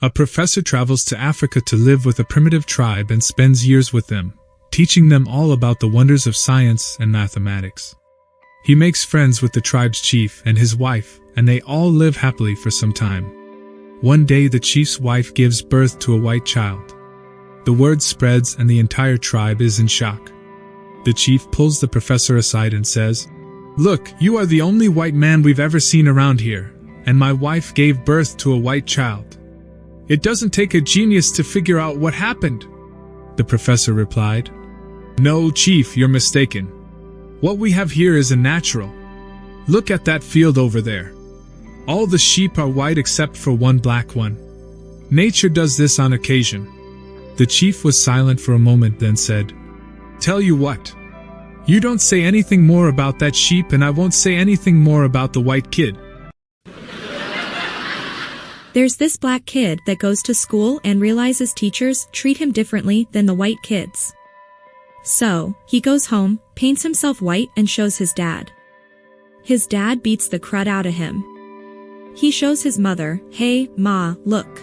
A professor travels to Africa to live with a primitive tribe and spends years with them, teaching them all about the wonders of science and mathematics. He makes friends with the tribe's chief and his wife, and they all live happily for some time. One day the chief's wife gives birth to a white child. The word spreads and the entire tribe is in shock. The chief pulls the professor aside and says, "Look, you are the only white man we've ever seen around here, and my wife gave birth to a white child. It doesn't take a genius to figure out what happened." The professor replied, "No, chief, you're mistaken. What we have here is a natural. Look at that field over there. All the sheep are white except for one black one. Nature does this on occasion." The chief was silent for a moment, then said, "Tell you what. You don't say anything more about that sheep and I won't say anything more about the white kid. There's this black kid that goes to school and realizes teachers treat him differently than the white kids. So, he goes home, paints himself white and shows his dad. His dad beats the crud out of him. He shows his mother, "Hey, Ma, look.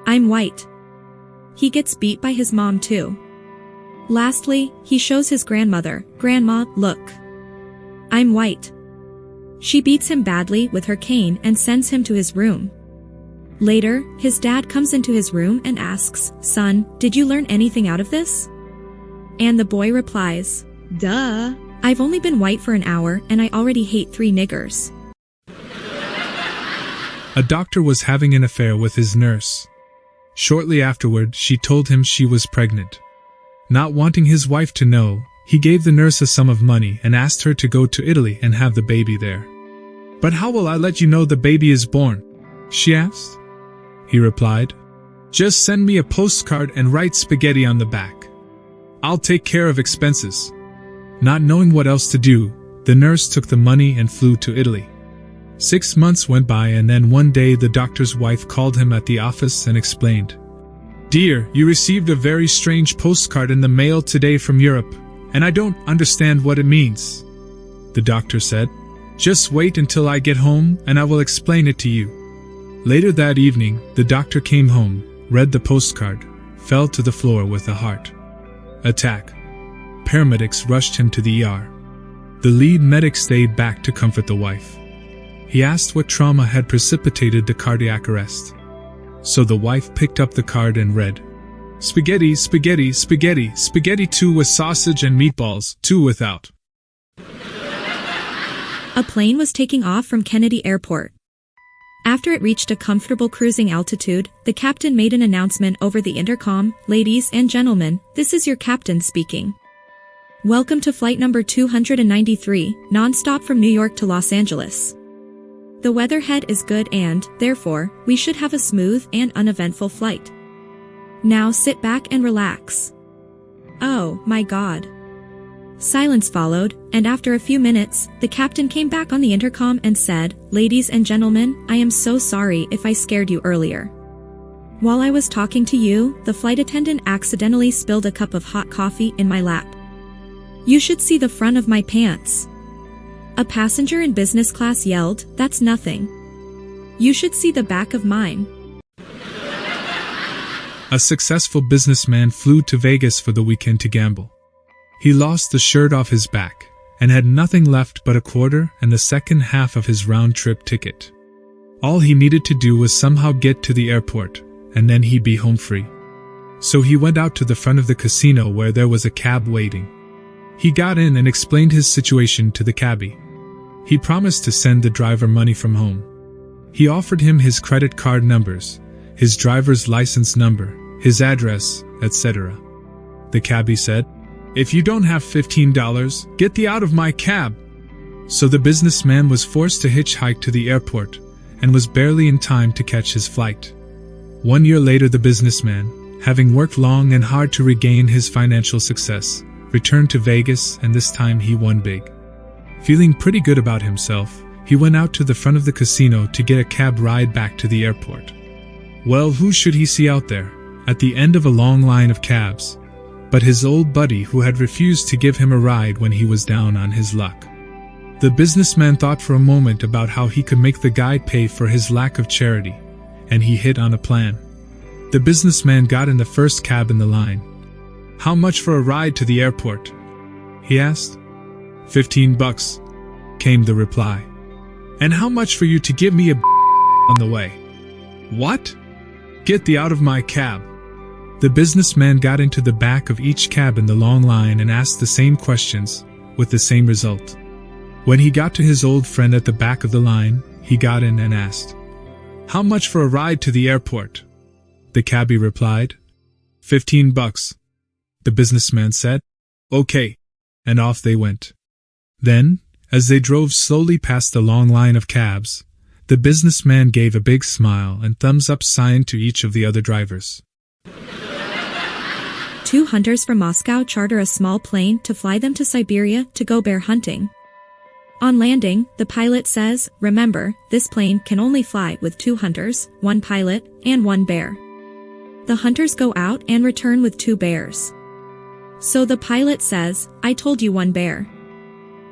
I'm white." He gets beat by his mom too. Lastly, he shows his grandmother, "Grandma, look. I'm white." She beats him badly with her cane and sends him to his room. Later, his dad comes into his room and asks, "Son, did you learn anything out of this?" And the boy replies, "Duh. I've only been white for an hour and I already hate 3 niggers." A doctor was having an affair with his nurse. Shortly afterward, she told him she was pregnant. Not wanting his wife to know, he gave the nurse a sum of money and asked her to go to Italy and have the baby there. "But how will I let you know the baby is born?" she asked. He replied, "Just send me a postcard and write spaghetti on the back. I'll take care of expenses." Not knowing what else to do, the nurse took the money and flew to Italy. 6 months went by and then one day the doctor's wife called him at the office and explained, "Dear, you received a very strange postcard in the mail today from Europe, and I don't understand what it means." The doctor said, "Just wait until I get home and I will explain it to you." Later that evening, the doctor came home, read the postcard, fell to the floor with a heart attack. Paramedics rushed him to the ER. The lead medic stayed back to comfort the wife. He asked what trauma had precipitated the cardiac arrest. So the wife picked up the card and read, "Spaghetti, spaghetti, spaghetti, spaghetti 2 with sausage and meatballs, 2 without." A plane was taking off from Kennedy Airport. After it reached a comfortable cruising altitude, the captain made an announcement over the intercom, "Ladies and gentlemen, this is your captain speaking. Welcome to flight number 293, non-stop from New York to Los Angeles. The weather ahead is good and, therefore, we should have a smooth and uneventful flight. Now sit back and relax." Oh, my God. Silence followed, and after a few minutes, the captain came back on the intercom and said, "Ladies and gentlemen, I am so sorry if I scared you earlier. While I was talking to you, the flight attendant accidentally spilled a cup of hot coffee in my lap. You should see the front of my pants." A passenger in business class yelled, "That's nothing. You should see the back of mine." A successful businessman flew to Vegas for the weekend to gamble. He lost the shirt off his back, and had nothing left but a quarter and the second half of his round-trip ticket. All he needed to do was somehow get to the airport, and then he'd be home free. So he went out to the front of the casino where there was a cab waiting. He got in and explained his situation to the cabbie. He promised to send the driver money from home. He offered him his credit card numbers, his driver's license number, his address, etc. The cabbie said, "If you don't have $15, get the out of my cab." So the businessman was forced to hitchhike to the airport, and was barely in time to catch his flight. 1 year later the businessman, having worked long and hard to regain his financial success, returned to Vegas and this time he won big. Feeling pretty good about himself, he went out to the front of the casino to get a cab ride back to the airport. Well, who should he see out there, at the end of a long line of cabs, but his old buddy who had refused to give him a ride when he was down on his luck. The businessman thought for a moment about how he could make the guy pay for his lack of charity, and he hit on a plan. The businessman got in the first cab in the line. "How much for a ride to the airport?" he asked. $15, came the reply. "And how much for you to give me a on the way?" "What? Get thee out of my cab." The businessman got into the back of each cab in the long line and asked the same questions, with the same result. When he got to his old friend at the back of the line, he got in and asked, "How much for a ride to the airport?" The cabbie replied, $15. The businessman said, "Okay," and off they went. Then, as they drove slowly past the long line of cabs, the businessman gave a big smile and thumbs up sign to each of the other drivers. Two hunters from Moscow charter a small plane to fly them to Siberia to go bear hunting. On landing, the pilot says, "Remember, this plane can only fly with 2 hunters, 1 pilot, and 1 bear." The hunters go out and return with 2 bears. So the pilot says, "I told you 1 bear."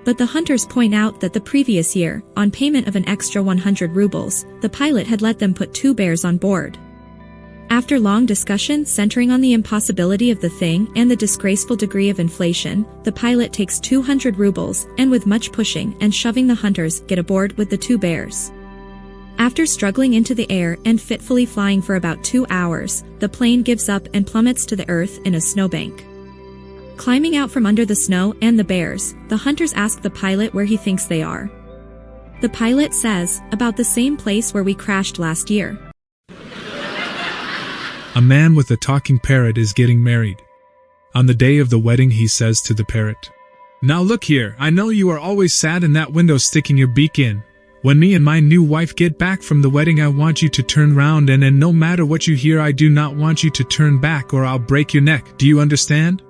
But the hunters point out that the previous year, on payment of an extra 100 rubles, the pilot had let them put 2 bears on board. After long discussion centering on the impossibility of the thing and the disgraceful degree of inflation, the pilot takes 200 rubles and with much pushing and shoving the hunters get aboard with the 2 bears. After struggling into the air and fitfully flying for about 2 hours, the plane gives up and plummets to the earth in a snowbank. Climbing out from under the snow and the bears, the hunters ask the pilot where he thinks they are. The pilot says, "About the same place where we crashed last year." A man with a talking parrot is getting married. On the day of the wedding, he says to the parrot, "Now look here, I know you are always sad in that window sticking your beak in. When me and my new wife get back from the wedding, I want you to turn round and no matter what you hear, I do not want you to turn back or I'll break your neck. Do you understand?"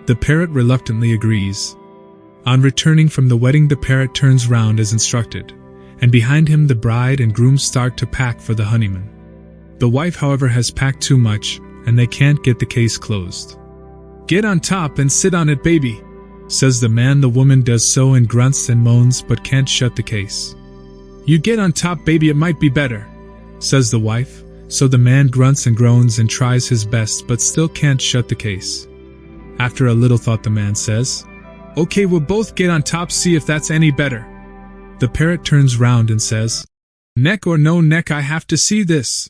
The parrot reluctantly agrees. On returning from the wedding, the parrot turns round as instructed, and behind him the bride and groom start to pack for the honeymoon. The wife, however, has packed too much, and they can't get the case closed. "Get on top and sit on it, baby," says the man. The woman does so and grunts and moans but can't shut the case. "You get on top, baby, it might be better," says the wife, so the man grunts and groans and tries his best but still can't shut the case. After a little thought, the man says, "Okay, we'll both get on top, see if that's any better." The parrot turns round and says, "Neck or no neck, I have to see this."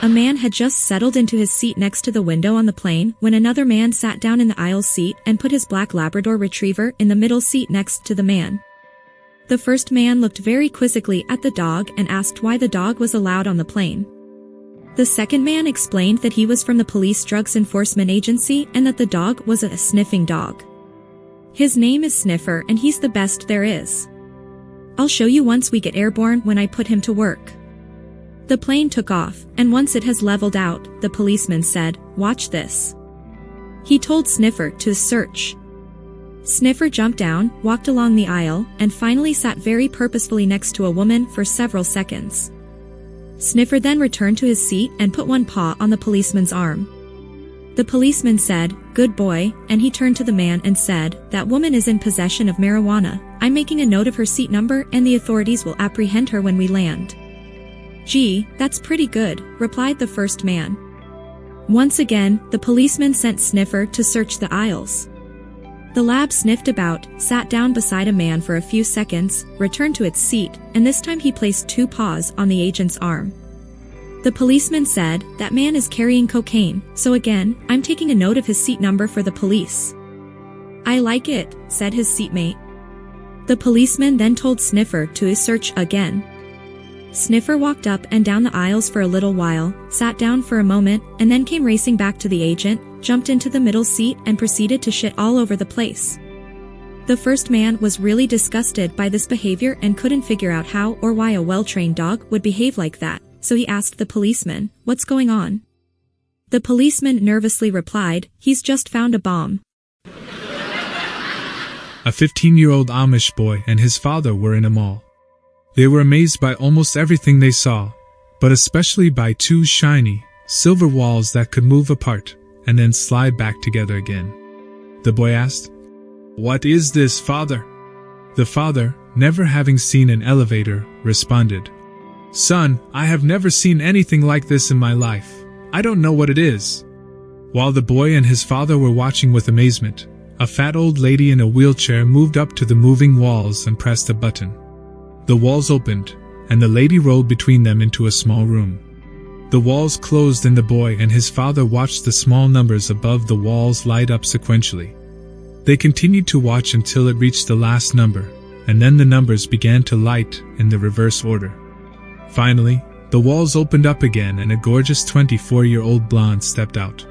A man had just settled into his seat next to the window on the plane when another man sat down in the aisle seat and put his black Labrador retriever in the middle seat next to the man. The first man looked very quizzically at the dog and asked why the dog was allowed on the plane. The second man explained that he was from the Police Drugs Enforcement Agency and that the dog was a sniffing dog. "His name is Sniffer and he's the best there is. I'll show you once we get airborne when I put him to work." The plane took off, and once it has leveled out, the policeman said, "Watch this." He told Sniffer to search. Sniffer jumped down, walked along the aisle, and finally sat very purposefully next to a woman for several seconds. Sniffer then returned to his seat and put one paw on the policeman's arm. The policeman said, "Good boy," and he turned to the man and said, "That woman is in possession of marijuana. I'm making a note of her seat number and the authorities will apprehend her when we land." "Gee, that's pretty good," replied the first man. Once again, the policeman sent Sniffer to search the aisles. The lab sniffed about, sat down beside a man for a few seconds, returned to its seat, and this time he placed 2 paws on the agent's arm. The policeman said, "That man is carrying cocaine, so again, I'm taking a note of his seat number for the police." "I like it," said his seatmate. The policeman then told Sniffer to search again. Sniffer walked up and down the aisles for a little while, sat down for a moment, and then came racing back to the agent, jumped into the middle seat and proceeded to shit all over the place. The first man was really disgusted by this behavior and couldn't figure out how or why a well-trained dog would behave like that, so he asked the policeman, "What's going on?" The policeman nervously replied, "He's just found a bomb." A 15-year-old Amish boy and his father were in a mall. They were amazed by almost everything they saw, but especially by 2 shiny, silver walls that could move apart and then slide back together again. The boy asked, "What is this, father?" The father, never having seen an elevator, responded, Son, I have never seen anything like this in my life. I don't know what it is. While the boy and his father were watching with amazement, a fat old lady in a wheelchair moved up to the moving walls and pressed a button. The walls opened, and the lady rolled between them into a small room. The walls closed and the boy and his father watched the small numbers above the walls light up sequentially. They continued to watch until it reached the last number, and then the numbers began to light in the reverse order. Finally, the walls opened up again and a gorgeous 24-year-old blonde stepped out.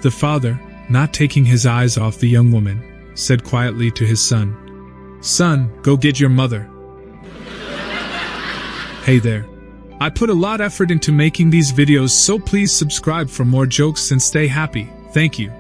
The father, not taking his eyes off the young woman, said quietly to his son, "Son, go get your mother." Hey there. I put a lot of effort into making these videos, so please subscribe for more jokes and stay happy. Thank you.